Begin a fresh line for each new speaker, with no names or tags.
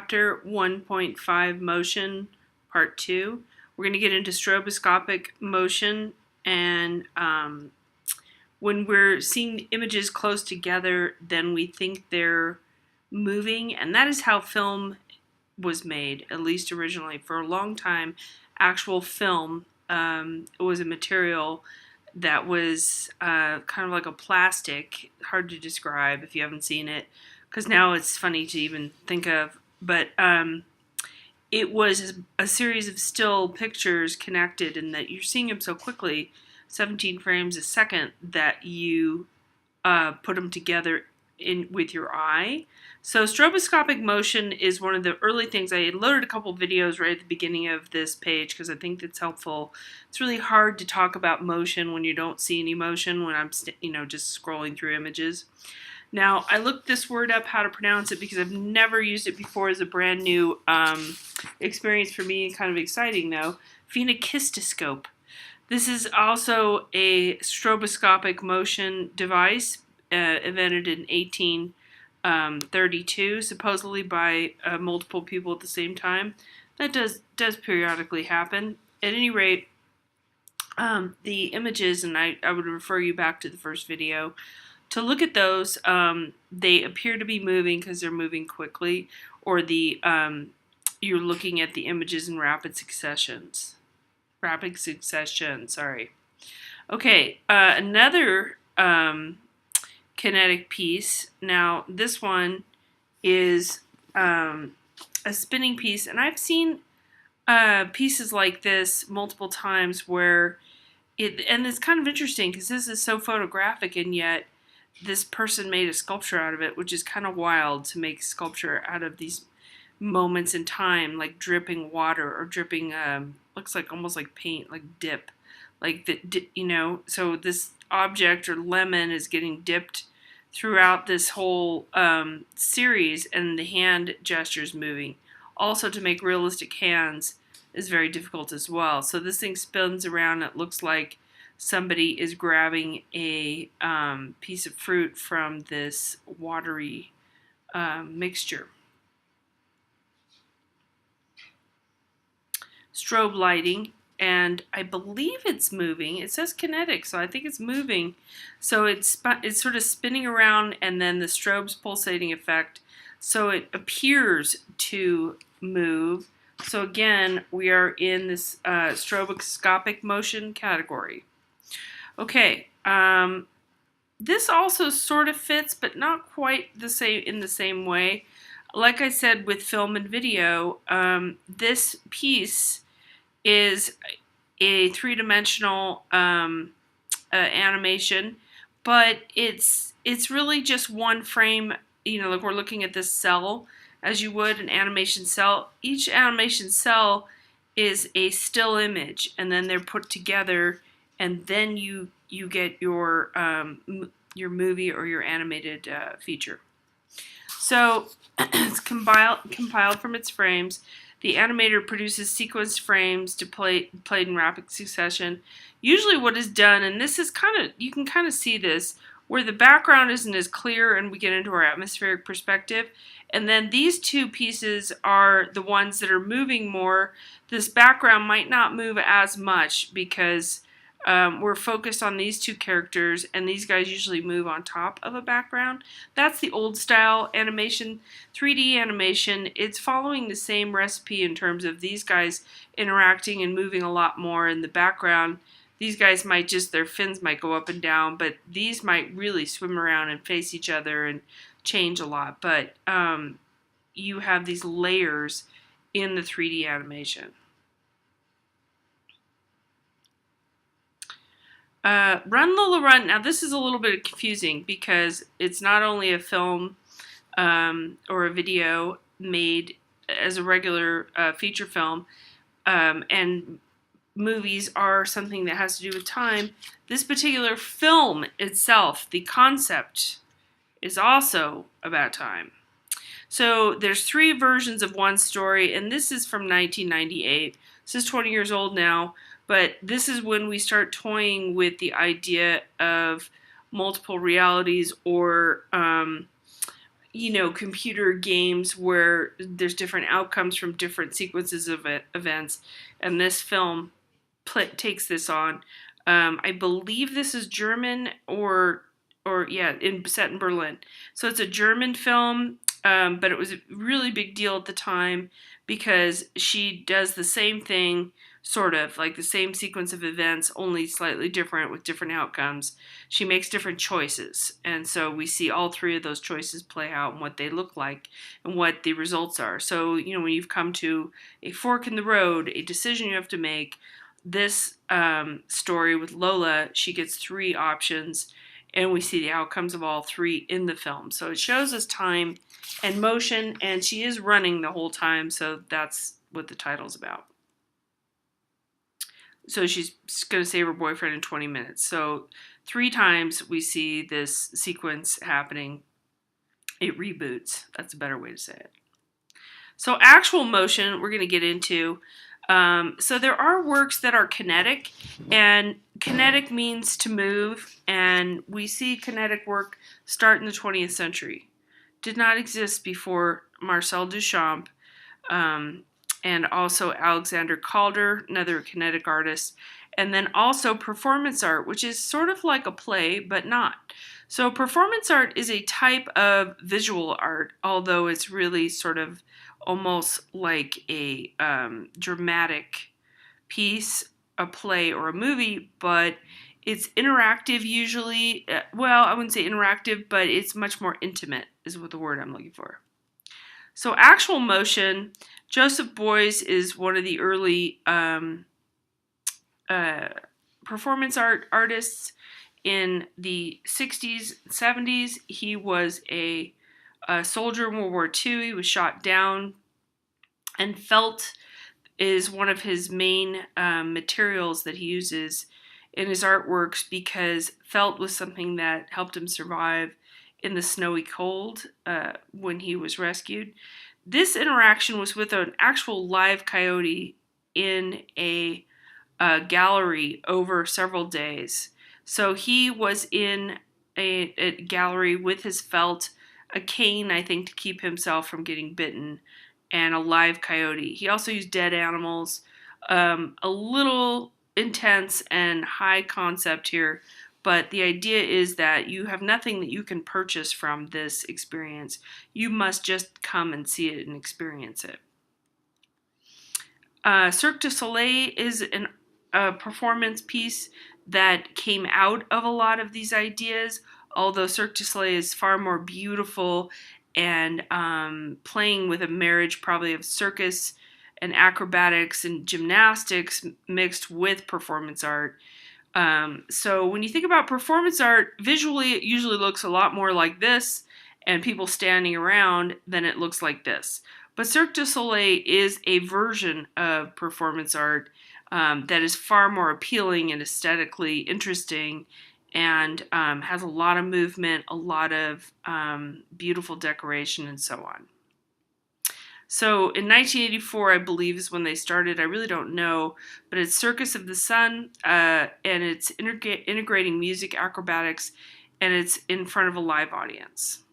Chapter 1.5 Motion, Part 2. We're going to get into stroboscopic motion, and when we're seeing images close together, then we think they're moving, and that is how film was made, at least originally. For a long time, actual film was a material that was kind of like a plastic, hard to describe if you haven't seen it, because now it's funny to even think of, but it was a series of still pictures connected, and that you're seeing them so quickly, 17 frames a second, that you put them together with your eye. So stroboscopic motion is one of the early things. I loaded a couple videos right at the beginning of this page because I think it's helpful. It's really hard to talk about motion when you don't see any motion, when I'm just scrolling through images. Now, I looked this word up, how to pronounce it, because I've never used it before as a brand new experience for me, kind of exciting though. Phenakistoscope. This is also a stroboscopic motion device invented in 1832, supposedly by multiple people at the same time. That does periodically happen. At any rate, the images, and I would refer you back to the first video to look at those. They appear to be moving because they're moving quickly, or you're looking at the images in rapid succession, sorry. Okay, another kinetic piece. Now, this one is a spinning piece, and I've seen pieces like this multiple times where and it's kind of interesting because this is so photographic, and yet this person made a sculpture out of it, which is kind of wild to make sculpture out of these moments in time, like dripping water or dripping, looks like almost like paint, like dip, like so this object or lemon is getting dipped throughout this whole series, and the hand gestures moving. Also, to make realistic hands is very difficult as well. So this thing spins around. It looks like somebody is grabbing a piece of fruit from this watery mixture. Strobe lighting, and I believe it's moving. It says kinetic, so I think it's moving. So it's sort of spinning around, and then the strobe's pulsating effect, so it appears to move. So again, we are in this stroboscopic motion category. Okay, this also sort of fits, but not quite in the same way. Like I said with film and video, this piece is a three-dimensional animation, but it's really just one frame. Like we're looking at this cell as you would an animation cell. Each animation cell is a still image, and then they're put together, and then you get your movie or your animated feature. So it's compiled from its frames. The animator produces sequenced frames to played in rapid succession. Usually what is done, and this is you can kind of see this, where the background isn't as clear and we get into our atmospheric perspective. And then these two pieces are the ones that are moving more. This background might not move as much because we're focused on these two characters, and these guys usually move on top of a background. That's the old style animation. 3D animation, it's following the same recipe in terms of these guys interacting and moving a lot more in the background. These guys their fins might go up and down, but these might really swim around and face each other and change a lot. But you have these layers in the 3D animation. Run Lola Run. Now this is a little bit confusing because it's not only a film or a video made as a regular feature film, and movies are something that has to do with time. This particular film itself, the concept, is also about time. So there's 3 versions of one story, and this is from 1998. This is 20 years old now. But this is when we start toying with the idea of multiple realities, or computer games where there's different outcomes from different sequences of events, and this film takes this on. I believe this is German or yeah, set in Berlin. So it's a German film, but it was a really big deal at the time because she does the same thing, sort of like the same sequence of events, only slightly different with different outcomes. She makes different choices, and so we see all three of those choices play out and what they look like and what the results are. So when you've come to a fork in the road, a decision you have to make, this story with Lola, she gets three options, and we see the outcomes of all three in the film. So it shows us time and motion, and she is running the whole time, so that's what the title's about. So she's going to save her boyfriend in 20 minutes. So 3 times we see this sequence happening. It reboots. That's a better way to say it. So actual motion, we're going to get into. So there are works that are kinetic, and kinetic means to move, and we see kinetic work start in the 20th century. Did not exist before Marcel Duchamp, and also Alexander Calder, another kinetic artist, and then also performance art, which is sort of like a play, but not. So performance art is a type of visual art, although it's really sort of almost like a dramatic piece, a play, or a movie, but it's interactive usually. Well, I wouldn't say interactive, but it's much more intimate is what the word I'm looking for. So actual motion, Joseph Beuys is one of the early performance art artists in the 60s, 70s. He was a soldier in World War II. He was shot down, and felt is one of his main materials that he uses in his artworks, because felt was something that helped him survive in the snowy cold when he was rescued. This interaction was with an actual live coyote in a gallery over several days. So he was in a gallery with his felt, a cane, I think, to keep himself from getting bitten, and a live coyote. He also used dead animals. A little intense and high concept here, but the idea is that you have nothing that you can purchase from this experience. You must just come and see it and experience it. Cirque du Soleil is a performance piece that came out of a lot of these ideas, although Cirque du Soleil is far more beautiful and playing with a marriage probably of circus and acrobatics and gymnastics mixed with performance art. So when you think about performance art, visually it usually looks a lot more like this and people standing around than it looks like this. But Cirque du Soleil is a version of performance art that is far more appealing and aesthetically interesting, and has a lot of movement, a lot of beautiful decoration, and so on. So in 1984, I believe, is when they started. I really don't know, but it's Circus of the Sun, and it's integrating music, acrobatics, and it's in front of a live audience.